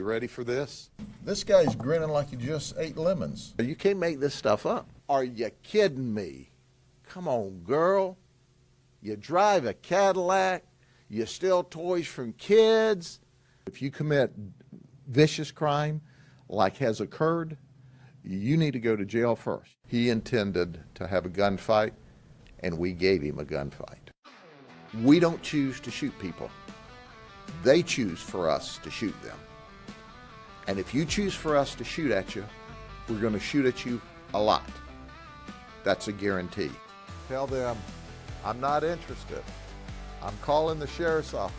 ready for this? This guy's grinning like he just ate lemons. You can't make this stuff up. Are you kidding me? Come on, girl. You drive a Cadillac. You steal toys from kids. If you commit vicious crime like has occurred, you need to go to jail first. He intended to have a gunfight, and we gave him a gunfight. We don't choose to shoot people. They choose for us to shoot them. And if you choose for us to shoot at you, we're going to shoot at you a lot. That's a guarantee. Tell them, I'm not interested. I'm calling the sheriff's office.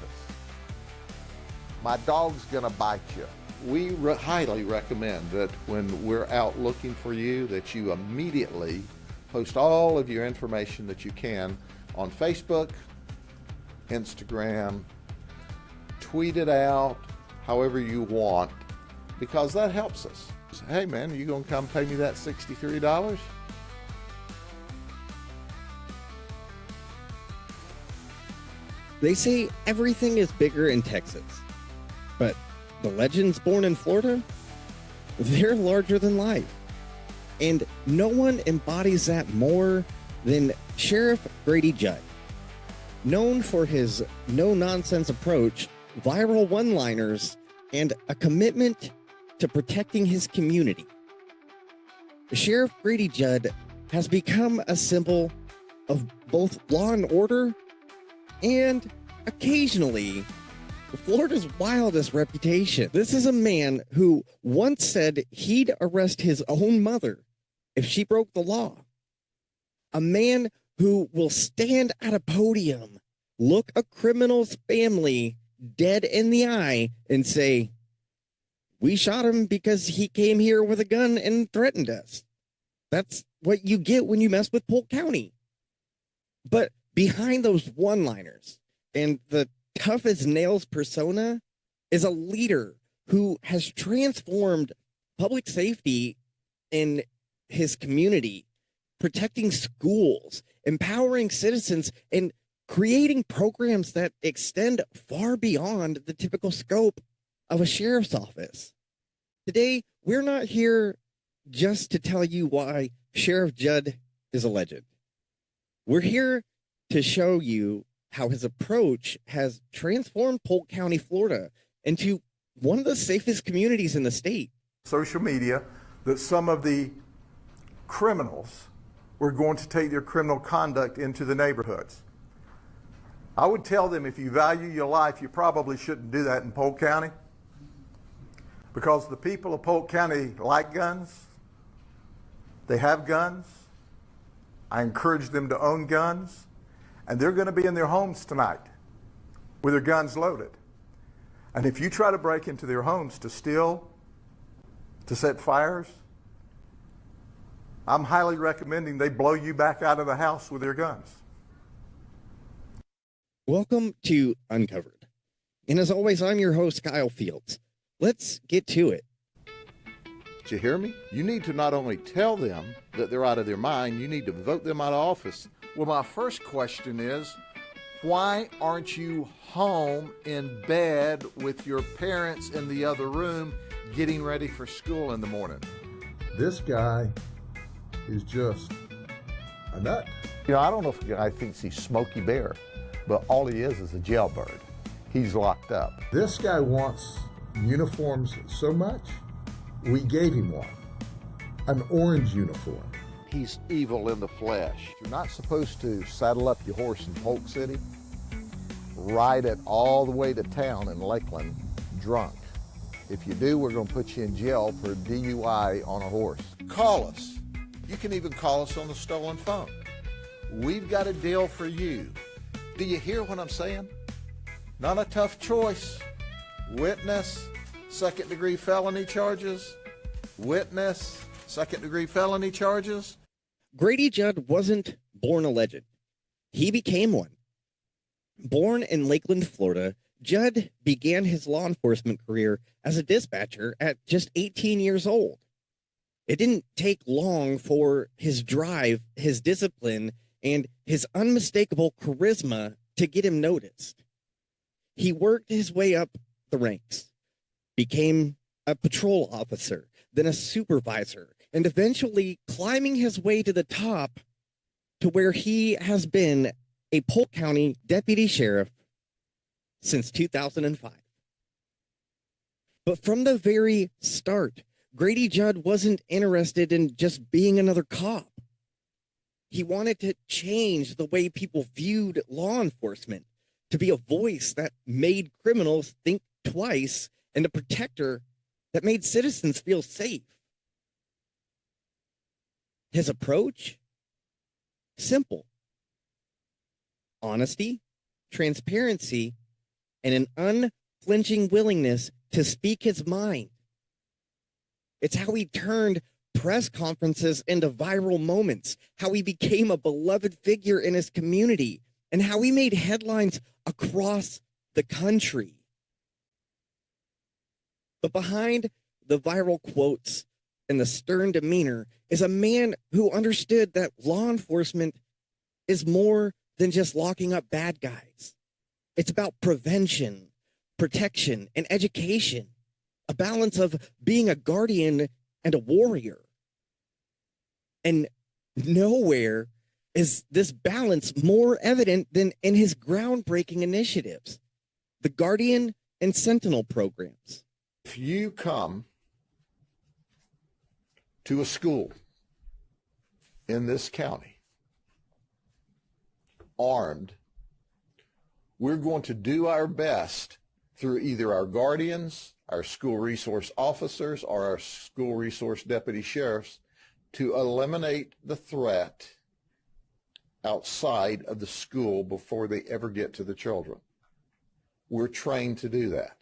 My dog's going to bite you. We highly recommend that when we're out looking for you, that you immediately post all of your information that you can on Facebook, Instagram, tweet it out, however you want, because that helps us. Hey man, are you gonna come pay me that $63? They say everything is bigger in Texas, but the legends born in Florida, they're larger than life. And no one embodies that more than Sheriff Grady Judd. Known for his no-nonsense approach, viral one-liners, and a commitment to protecting his community. Sheriff Grady Judd has become a symbol of both law and order and occasionally Florida's wildest reputation. This is a man who once said he'd arrest his own mother if she broke the law. A man who will stand at a podium, look a criminal's family dead in the eye, and say, "We shot him because he came here with a gun and threatened us." That's what you get when you mess with Polk County. But behind those one-liners and the tough as nails persona is a leader who has transformed public safety in his community, protecting schools, empowering citizens, and creating programs that extend far beyond the typical scope of a sheriff's office. Today, we're not here just to tell you why Sheriff Judd is a legend. We're here to show you how his approach has transformed Polk County, Florida, into one of the safest communities in the state. Social media, that some of the criminals were going to take their criminal conduct into the neighborhoods. I would tell them, if you value your life, you probably shouldn't do that in Polk County, because the people of Polk County like guns. They have guns. I encourage them to own guns, and they're going to be in their homes tonight with their guns loaded. And if you try to break into their homes to steal, to set fires, I'm highly recommending they blow you back out of the house with their guns. Welcome to Uncovered. And as always, I'm your host, Kyle Fields. Let's get to it. Did you hear me? You need to not only tell them that they're out of their mind, you need to vote them out of office. Well, my first question is, why aren't you home in bed with your parents in the other room getting ready for school in the morning? This guy is just a nut. You know, I don't know if the guy thinks he's Smokey Bear, but all he is a jailbird. He's locked up. This guy wants uniforms so much, we gave him one. An orange uniform. He's evil in the flesh. You're not supposed to saddle up your horse in Polk City, ride it all the way to town in Lakeland drunk. If you do, we're going to put you in jail for DUI on a horse. Call us. You can even call us on the stolen phone. We've got a deal for you. Do you hear what I'm saying? Not a tough choice. Witness, second-degree felony charges. Witness, second-degree felony charges. Grady Judd wasn't born a legend. He became one. Born in Lakeland, Florida, Judd began his law enforcement career as a dispatcher at just 18 years old. It didn't take long for his drive, his discipline, and his unmistakable charisma to get him noticed. He worked his way up the ranks, became a patrol officer, then a supervisor, and eventually climbing his way to the top to where he has been a Polk County deputy sheriff since 2005. But from the very start, Grady Judd wasn't interested in just being another cop. He wanted to change the way people viewed law enforcement, to be a voice that made criminals think twice and a protector that made citizens feel safe. His approach? Simple. Honesty, transparency, and an unflinching willingness to speak his mind. It's how he turned press conferences into viral moments, how he became a beloved figure in his community, and how he made headlines across the country. But behind the viral quotes and the stern demeanor is a man who understood that law enforcement is more than just locking up bad guys. It's about prevention, protection, and education, a balance of being a guardian and a warrior. And nowhere is this balance more evident than in his groundbreaking initiatives, the Guardian and Sentinel programs. If you come to a school in this county armed, we're going to do our best through either our guardians, our school resource officers, or our school resource deputy sheriffs to eliminate the threat outside of the school before they ever get to the children. We're trained to do that.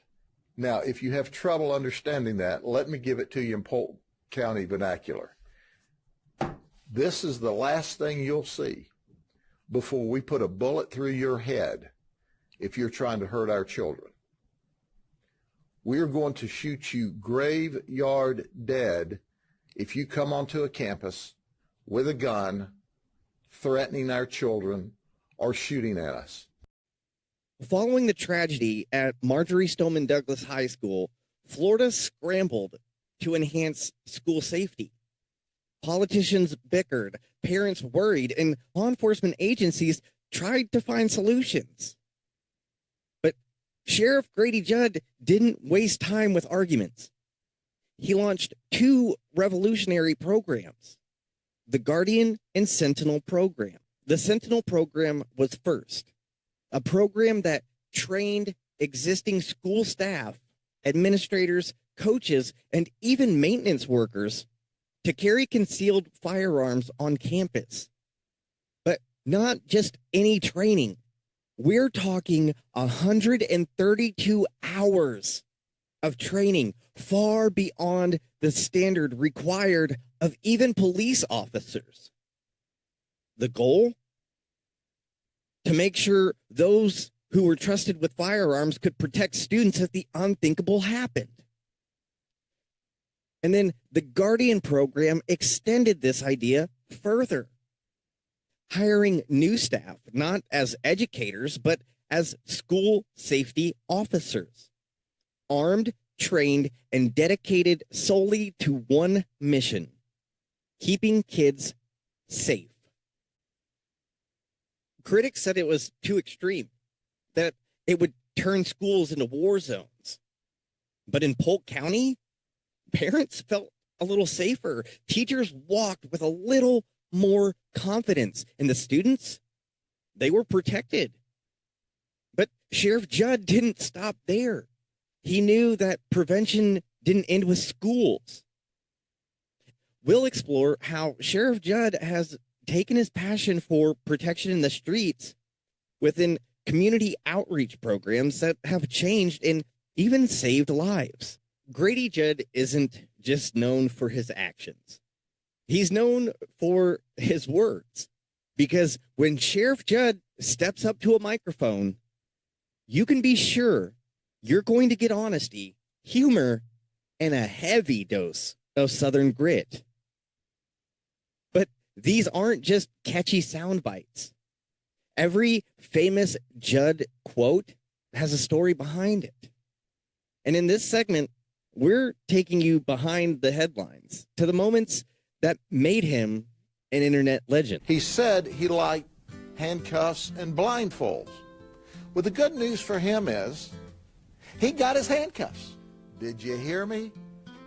Now, if you have trouble understanding that, let me give it to you in Polk County vernacular. This is the last thing you'll see before we put a bullet through your head if you're trying to hurt our children. We're going to shoot you graveyard dead if you come onto a campus with a gun, threatening our children or shooting at us. Following the tragedy at Marjorie Stoneman Douglas High School, Florida scrambled to enhance school safety. Politicians bickered, parents worried, and law enforcement agencies tried to find solutions. But Sheriff Grady Judd didn't waste time with arguments. He launched two revolutionary programs, the Guardian and Sentinel program. The Sentinel program was first, a program that trained existing school staff, administrators, coaches, and even maintenance workers to carry concealed firearms on campus. But not just any training. We're talking 132 hours of training, far beyond the standard required of even police officers. The goal? To make sure those who were trusted with firearms could protect students if the unthinkable happened. And then the Guardian program extended this idea further, hiring new staff, not as educators, but as school safety officers, armed, trained, and dedicated solely to one mission: keeping kids safe. Critics said it was too extreme, that it would turn schools into war zones. But in Polk County, parents felt a little safer. Teachers walked with a little more confidence. And the students, they were protected. But Sheriff Judd didn't stop there. He knew that prevention didn't end with schools. We'll explore how Sheriff Judd has taken his passion for protection in the streets within community outreach programs that have changed and even saved lives. Grady Judd isn't just known for his actions. He's known for his words, because when Sheriff Judd steps up to a microphone, you can be sure you're going to get honesty, humor, and a heavy dose of Southern grit. But these aren't just catchy sound bites. Every famous Judd quote has a story behind it. And in this segment, we're taking you behind the headlines to the moments that made him an internet legend. He said he liked handcuffs and blindfolds. Well, the good news for him is he got his handcuffs. Did you hear me?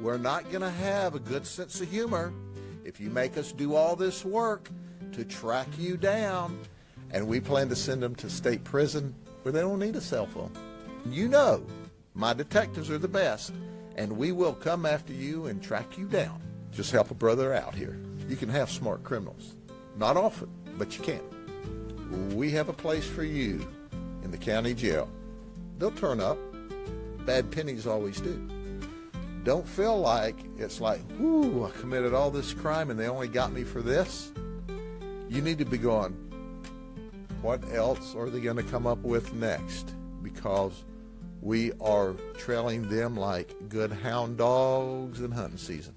We're not going to have a good sense of humor if you make us do all this work to track you down. And we plan to send them to state prison where they don't need a cell phone. You know, my detectives are the best, and we will come after you and track you down. Just help a brother out here. You can have smart criminals. Not often, but you can. We have a place for you in the county jail. They'll turn up. Bad pennies always do. Don't feel like it's like, whoo, I committed all this crime and they only got me for this. You need to be going, what else are they going to come up with next? Because we are trailing them like good hound dogs in hunting season.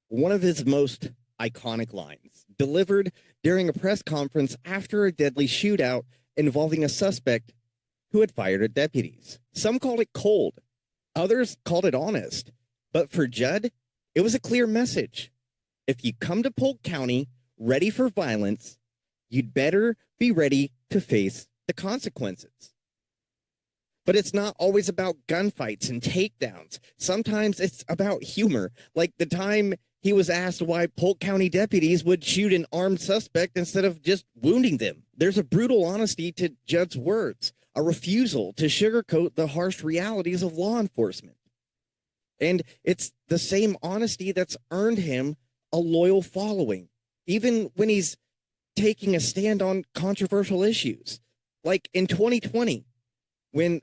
One of his most iconic lines, delivered during a press conference after a deadly shootout involving a suspect who had fired at deputies. Some called it cold, others called it honest. But for Judd, it was a clear message. If you come to Polk County ready for violence, you'd better be ready to face the consequences. But it's not always about gunfights and takedowns. Sometimes it's about humor, like the time he was asked why Polk County deputies would shoot an armed suspect instead of just wounding them. There's a brutal honesty to Judd's words, a refusal to sugarcoat the harsh realities of law enforcement. And it's the same honesty that's earned him a loyal following, even when he's taking a stand on controversial issues. Like in 2020, when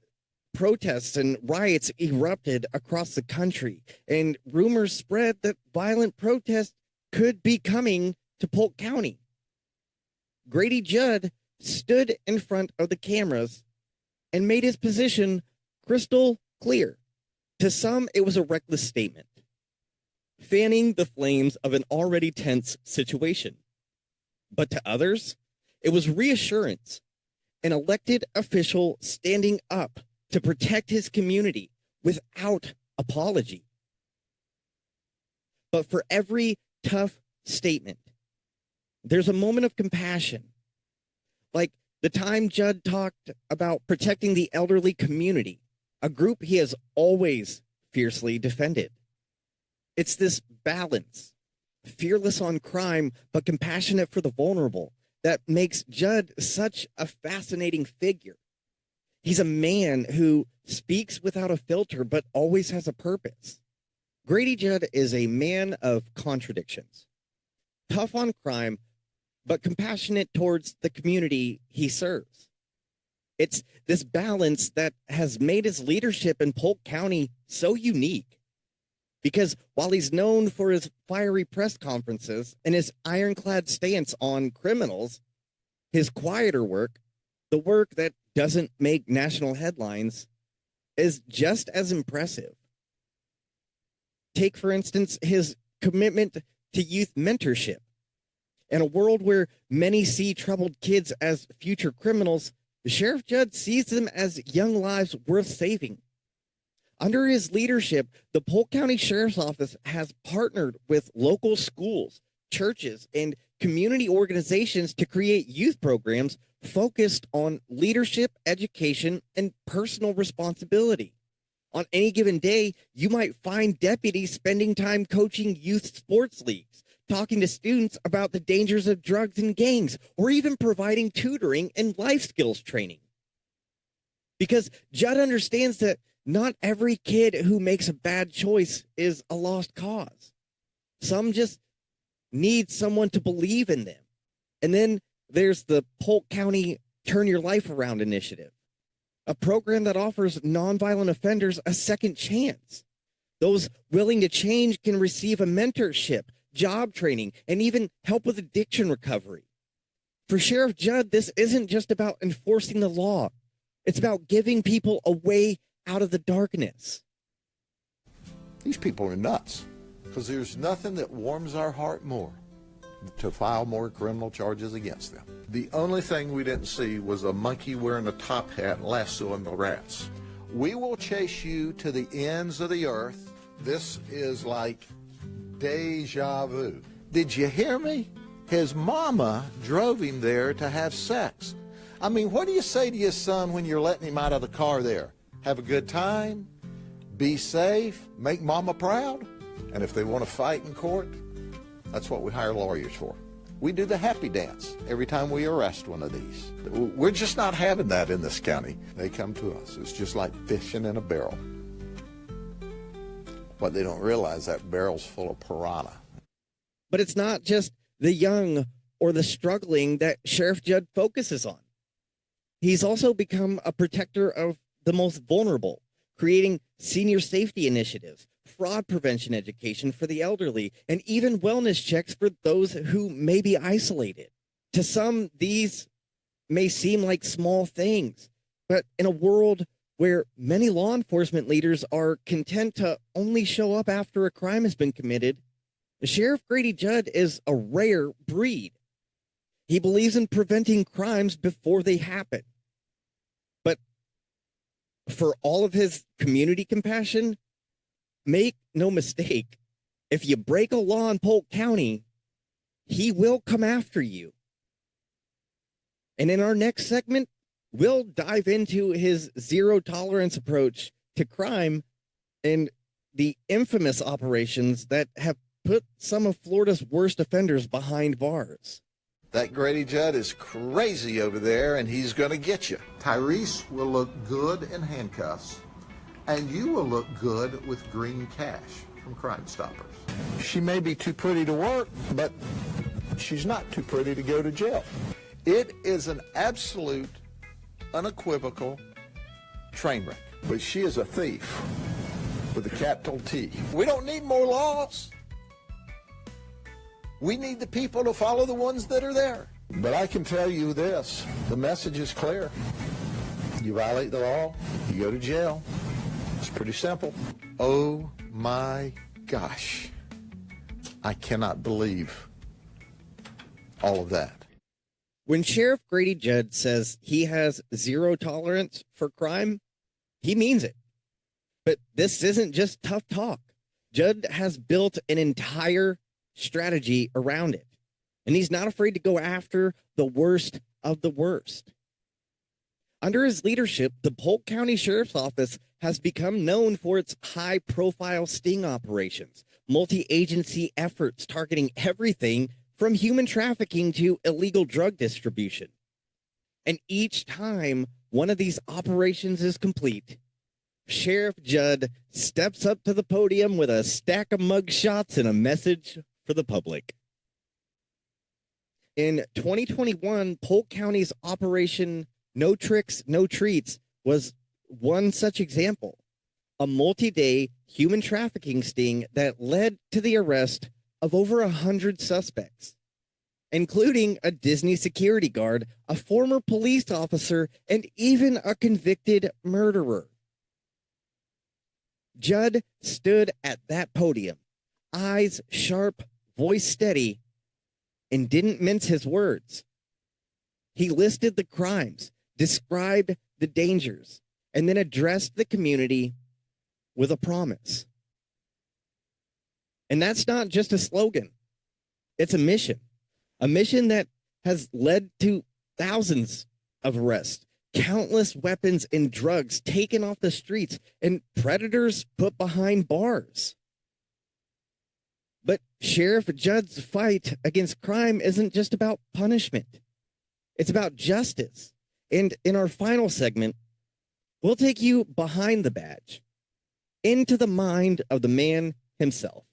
protests and riots erupted across the country, and rumors spread that violent protests could be coming to Polk County. Grady Judd stood in front of the cameras and made his position crystal clear. To some, it was a reckless statement, fanning the flames of an already tense situation. But to others, it was reassurance, an elected official standing up to protect his community without apology. But for every tough statement, there's a moment of compassion. Like the time Judd talked about protecting the elderly community, a group he has always fiercely defended. It's this balance, fearless on crime, but compassionate for the vulnerable, that makes Judd such a fascinating figure. He's a man who speaks without a filter, but always has a purpose. Grady Judd is a man of contradictions, tough on crime, but compassionate towards the community he serves. It's this balance that has made his leadership in Polk County so unique. Because while he's known for his fiery press conferences and his ironclad stance on criminals, his quieter work, the work that doesn't make national headlines, is just as impressive. Take, for instance, his commitment to youth mentorship. In a world where many see troubled kids as future criminals, Sheriff Judd sees them as young lives worth saving. Under his leadership, the Polk County Sheriff's Office has partnered with local schools, churches, and community organizations to create youth programs focused on leadership, education, and personal responsibility. On any given day, you might find deputies spending time coaching youth sports leagues, talking to students about the dangers of drugs and gangs, or even providing tutoring and life skills training. Because Judd understands that not every kid who makes a bad choice is a lost cause. Some just need someone to believe in them. And then there's the Polk County Turn Your Life Around initiative, a program that offers nonviolent offenders a second chance. Those willing to change can receive a mentorship, job training, and even help with addiction recovery. For Sheriff Judd, this isn't just about enforcing the law. It's about giving people a way out of the darkness. These people are nuts, because there's nothing that warms our heart more to file more criminal charges against them. The only thing we didn't see was a monkey wearing a top hat lassoing the rats, We will chase you to the ends of the earth. This is like deja vu. Did you hear me? His mama drove him there to have sex. I mean, what do you say to your son when you're letting him out of the car there? Have a good time, be safe, make mama proud. And if they want to fight in court, that's what we hire lawyers for. We do the happy dance every time we arrest one of these. We're just not having that in this county. They come to us. It's just like fishing in a barrel. What they don't realize, that barrel's full of piranha. But it's not just the young or the struggling that Sheriff Judd focuses on. He's also become a protector of the most vulnerable, creating senior safety initiatives, fraud prevention education for the elderly, and even wellness checks for those who may be isolated. To some, these may seem like small things, but in a world where many law enforcement leaders are content to only show up after a crime has been committed, Sheriff Grady Judd is a rare breed. He believes in preventing crimes before they happen. But for all of his community compassion, make no mistake, if you break a law in Polk County, he will come after you. And in our next segment, we'll dive into his zero tolerance approach to crime and the infamous operations that have put some of Florida's worst offenders behind bars. That Grady Judd is crazy over there, and he's going to get you. Tyrese will look good in handcuffs, and you will look good with green cash from Crime Stoppers. She may be too pretty to work, but she's not too pretty to go to jail. It is an absolute, unequivocal train wreck. But she is a thief with a capital T. We don't need more laws. We need the people to follow the ones that are there. But I can tell you this, the message is clear. You violate the law, you go to jail. It's pretty simple. Oh my gosh. I cannot believe all of that. When Sheriff Grady Judd says he has zero tolerance for crime, he means it. But this isn't just tough talk. Judd has built an entire strategy around it, and he's not afraid to go after the worst of the worst. Under his leadership, the Polk County Sheriff's Office has become known for its high-profile sting operations, multi-agency efforts targeting everything from human trafficking to illegal drug distribution. And each time one of these operations is complete, Sheriff Judd steps up to the podium with a stack of mugshots and a message for the public. In 2021, Polk County's Operation No Tricks, No Treats was one such example, a multi-day human trafficking sting that led to the arrest of over 100 suspects, including a Disney security guard, a former police officer, and even a convicted murderer. Judd stood at that podium, eyes sharp, voice steady, and didn't mince his words. He listed the crimes, described the dangers, and then addressed the community with a promise. And that's not just a slogan. It's a mission that has led to thousands of arrests, countless weapons and drugs taken off the streets, and predators put behind bars. But Sheriff Judd's fight against crime isn't just about punishment. It's about justice. And in our final segment, we'll take you behind the badge, into the mind of the man himself,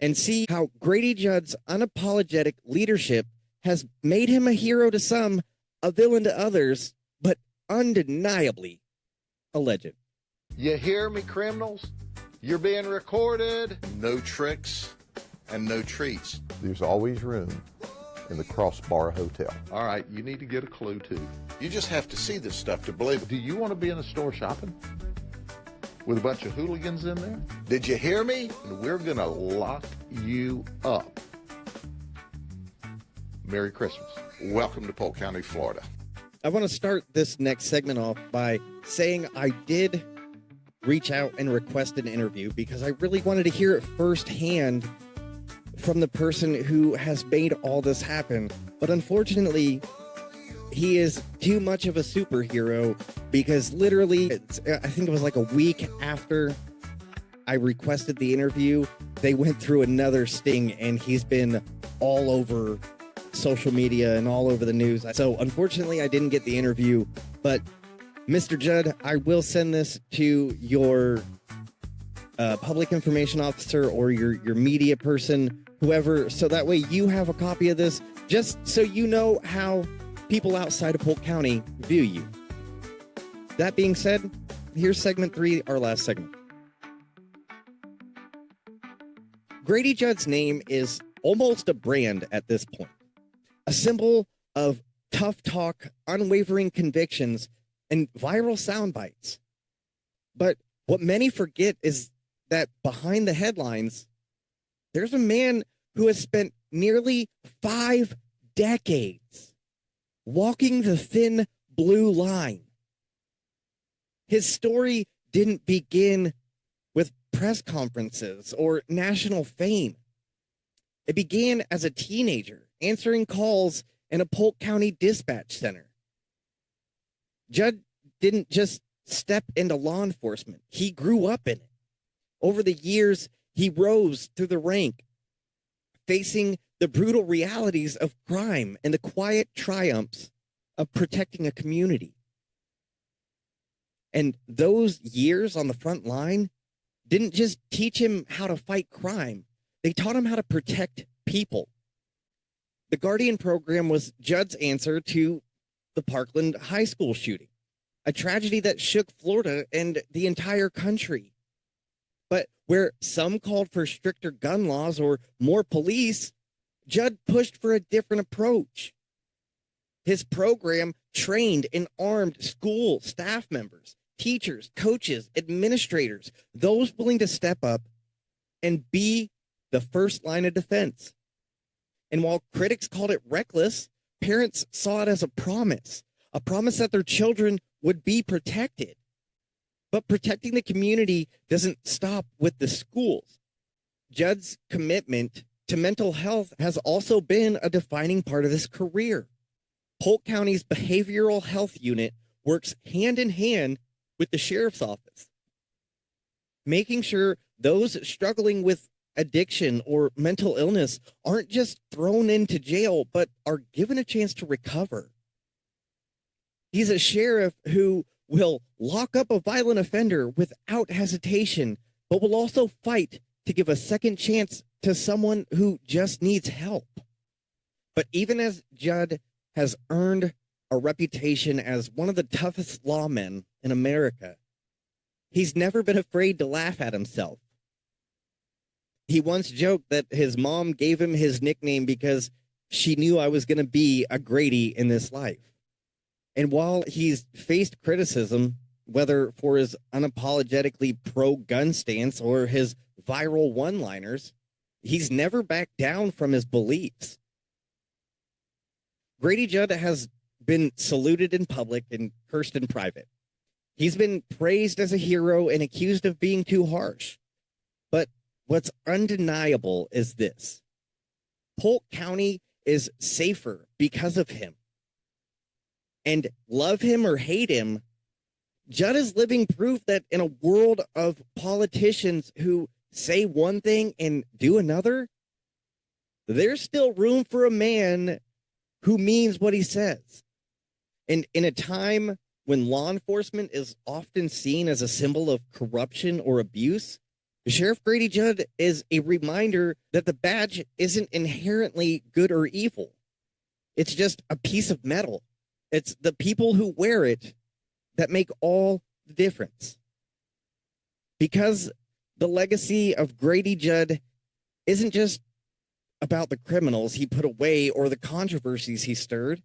and see how Grady Judd's unapologetic leadership has made him a hero to some, a villain to others, but undeniably a legend. You hear me, criminals? You're being recorded. No tricks and no treats. There's always room in the Crossbar Hotel. All right, you need to get a clue, too. You just have to see this stuff to believe it. Do you want to be in a store shopping with a bunch of hooligans in there? Did you hear me? We're going to lock you up. Merry Christmas. Welcome to Polk County, Florida. I want to start this next segment off by saying I did reach out and request an interview because I really wanted to hear it firsthand from the person who has made all this happen. But unfortunately, he is too much of a superhero because literally, I think it was like a week after I requested the interview, they went through another sting and he's been all over social media and all over the news. So unfortunately, I didn't get the interview, but Mr. Judd, I will send this to your public information officer or your media person, whoever, so that way you have a copy of this, just so you know how people outside of Polk County view you. That being said, here's segment 3, our last segment. Grady Judd's name is almost a brand at this point, a symbol of tough talk, unwavering convictions, and viral sound bites. But what many forget is that behind the headlines, there's a man who has spent nearly 5 decades walking the thin blue line. His story didn't begin with press conferences or national fame. It began as a teenager answering calls in a Polk County dispatch center. Judd didn't just step into law enforcement. He grew up in it. Over the years, he rose through the rank, facing the brutal realities of crime and the quiet triumphs of protecting a community. And those years on the front line didn't just teach him how to fight crime. They taught him how to protect people. The Guardian program was Judd's answer to the Parkland High School shooting, a tragedy that shook Florida and the entire country. But where some called for stricter gun laws or more police, Judd pushed for a different approach. His program trained and armed school staff members, teachers, coaches, administrators, those willing to step up and be the first line of defense. And while critics called it reckless, parents saw it as a promise that their children would be protected. But protecting the community doesn't stop with the schools. Judd's commitment to mental health has also been a defining part of his career. Polk County's behavioral health unit works hand in hand with the sheriff's office, making sure those struggling with addiction or mental illness aren't just thrown into jail, but are given a chance to recover. He's a sheriff who will lock up a violent offender without hesitation, but will also fight to give a second chance to someone who just needs help. But even as Judd has earned a reputation as one of the toughest lawmen in America, he's never been afraid to laugh at himself. He once joked that his mom gave him his nickname because she knew I was going to be a Grady in this life. And while he's faced criticism, whether for his unapologetically pro-gun stance or his viral one-liners, he's never backed down from his beliefs. Grady Judd has been saluted in public and cursed in private. He's been praised as a hero and accused of being too harsh. But what's undeniable is this: Polk County is safer because of him. And love him or hate him, Judd is living proof that in a world of politicians who say one thing and do another, there's still room for a man who means what he says. And in a time when law enforcement is often seen as a symbol of corruption or abuse, Sheriff Grady Judd is a reminder that the badge isn't inherently good or evil. It's just a piece of metal. It's the people who wear it that make all the difference. Because the legacy of Grady Judd isn't just about the criminals he put away or the controversies he stirred.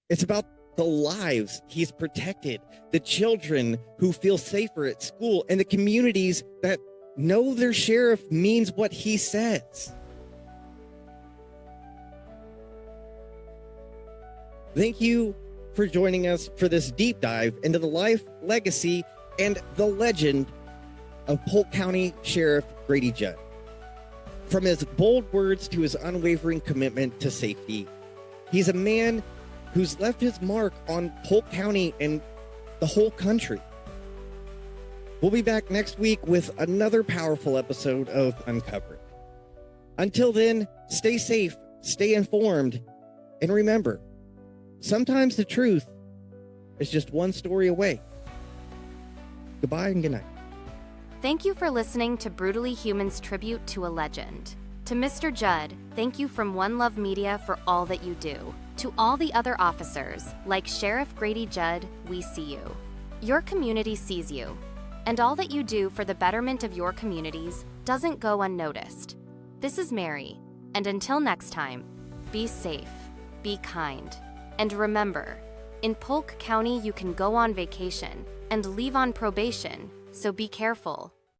It's about the lives he's protected, the children who feel safer at school, and the communities that know their sheriff means what he says. Thank you for joining us for this deep dive into the life, legacy, and the legend of Polk County Sheriff Grady Judd. From his bold words to his unwavering commitment to safety, he's a man who's left his mark on Polk County and the whole country. We'll be back next week with another powerful episode of Uncovered. Until then, stay safe, stay informed, and remember, sometimes the truth is just one story away. Goodbye and good night. Thank you for listening to Brutally Human's tribute to a legend. To Mr. Judd, thank you from One Love Media for all that you do. To all the other officers, like Sheriff Grady Judd, we see you. Your community sees you, and all that you do for the betterment of your communities doesn't go unnoticed. This is Mary, and until next time, be safe, be kind, and remember, in Polk County you can go on vacation and leave on probation, so be careful.